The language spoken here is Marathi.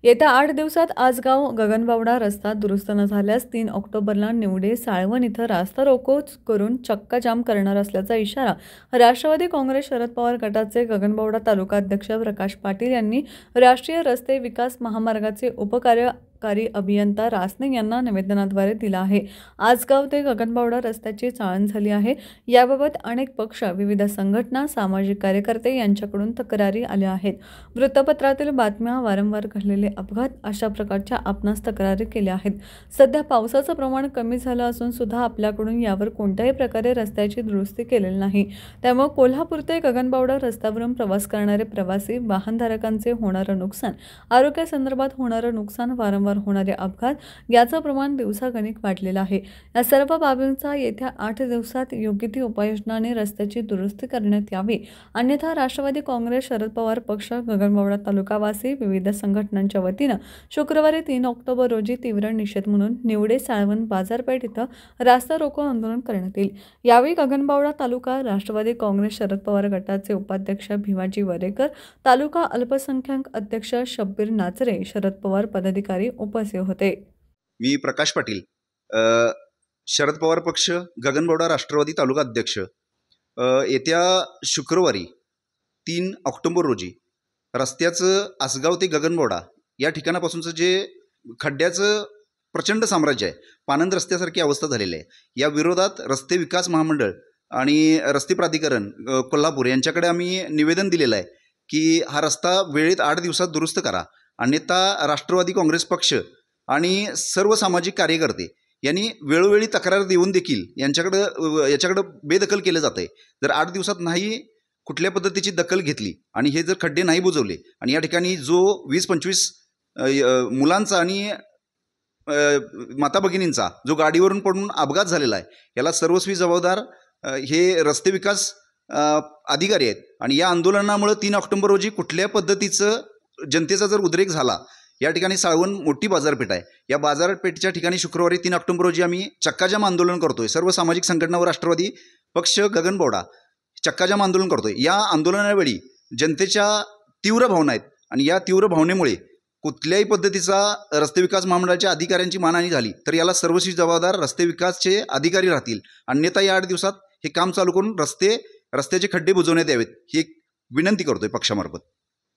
येत्या 8 दिवसात आसगाव गगनबावडा रस्ता दुरुस्त न झाल्यास 3 ऑक्टोबरला निवडे साळवन इथं रास्ता रोको करून चक्काजाम करणार असल्याचा इशारा राष्ट्रवादी काँग्रेस शरद पवार गटाचे गगनबावडा तालुका अध्यक्ष प्रकाश पाटील यांनी राष्ट्रीय रस्ते विकास महामार्गाचे उपकार्यकारी अभियंता रासने यांना निवेदनाद्वारे दिला आहे। आसगाव ते गगनबावडा रस्त्याची चाळण झाली आहे। याबाबत अनेक पक्ष, विविध संघटना, सामाजिक कार्यकर्ते यांच्याकडून तक्रारी आल्या आहेत। वृत्तपत्रातील बातम्या, वारंवार घडलेले अपघात अशा प्रकारच्या आपणास तक्रारी केल्या आहेत। सध्या पावसाचं प्रमाण कमी झालं असून सुद्धा आपल्याकडून यावर कोणत्याही प्रकारे रस्त्याची दुरुस्ती केलेली नाही। त्यामुळे कोल्हापूर ते गगनबावडा रस्त्यावरून प्रवास करणारे प्रवासी, वाहनधारकांचे होणारं नुकसान, आरोग्यासंदर्भात होणारं नुकसान, वारंवार होणारे अपघात याचं प्रमाण दिवसागणिक वाढलेलं आहे। या सर्व बाबींचा येत्या 8 दिवसात योग्य ती उपाययोजनाने रस्त्याची दुरुस्ती करण्यात यावी, अन्यथा राष्ट्रवादी काँग्रेस शरद पवार पक्ष गगनबावडा तालुकावासी विविध संघटनांच्या वतीनं शुक्रवारी 3 ऑक्टोबर रोजी तीव्र निषेध म्हणून निवडे साळवन बाजारपेठ इथं रास्ता रोको आंदोलन करण्यात येईल। यावेळी गगनबावडा तालुका राष्ट्रवादी काँग्रेस शरद पवार गटाचे उपाध्यक्ष भिवाजी वरेकर, तालुका अल्पसंख्याक अध्यक्ष शब्बीर नाचरे, शरद पवार पदाधिकारी उपस्थित होते। मी प्रकाश पाटील, शरद पवार पक्ष गगनबावडा राष्ट्रवादी तालुका अध्यक्ष। येत्या शुक्रवारी 3 ऑक्टोबर रोजी रस्त्याचं आसगाव ते गगनबावडा या ठिकाणापासूनचं जे खड्ड्याचं प्रचंड साम्राज्य आहे, पानंद रस्त्यासारखी अवस्था झालेली आहे। या विरोधात रस्ते विकास महामंडळ आणि रस्ते प्राधिकरण कोल्हापूर यांच्याकडे आम्ही निवेदन दिलेलं आहे की हा रस्ता वेळेत 8 दिवसात दुरुस्त करा, अन्यथा राष्ट्रवादी काँग्रेस पक्ष आणि सर्व सामाजिक कार्यकर्ते यांनी वेळोवेळी तक्रार देऊन देखील याच्याकडं बेदखल केलं जातं आहे। जर 8 दिवसात नाही कुठल्या पद्धतीची दखल घेतली आणि हे जर खड्डे नाही बुजवले आणि या ठिकाणी जो 20-25 मुलांचा आणि माता भगिनींचा जो गाडीवरून पडून अपघात झालेला आहे, याला सर्वस्वी जबाबदार हे रस्ते विकास अधिकारी आहेत। आणि या आंदोलनामुळे 3 ऑक्टोबर रोजी कुठल्या पद्धतीचं जनतेचा जर उद्रेक झाला, या ठिकाणी साळवन मोठी बाजारपेठ आहे, या बाजारपेठच्या ठिकाणी शुक्रवारी 3 ऑक्टोबर रोजी आम्ही चक्काजाम आंदोलन करतोय। सर्व सामाजिक संघटना व राष्ट्रवादी पक्ष गगनबावडा चक्काजाम आंदोलन करतोय। या आंदोलनावेळी जनतेच्या तीव्र भावना आहेत आणि या तीव्र भावनेमुळे कुठल्याही पद्धतीचा रस्ते विकास महामंडळाच्या अधिकाऱ्यांची मानहानी झाली तर याला सर्वस्वी जबाबदार रस्ते विकासचे अधिकारी राहतील, अन्यथा या 8 दिवसात हे काम चालू करून रस्त्याचे खड्डे बुजवण्यात यावेत ही एक विनंती करतोय पक्षामार्फत।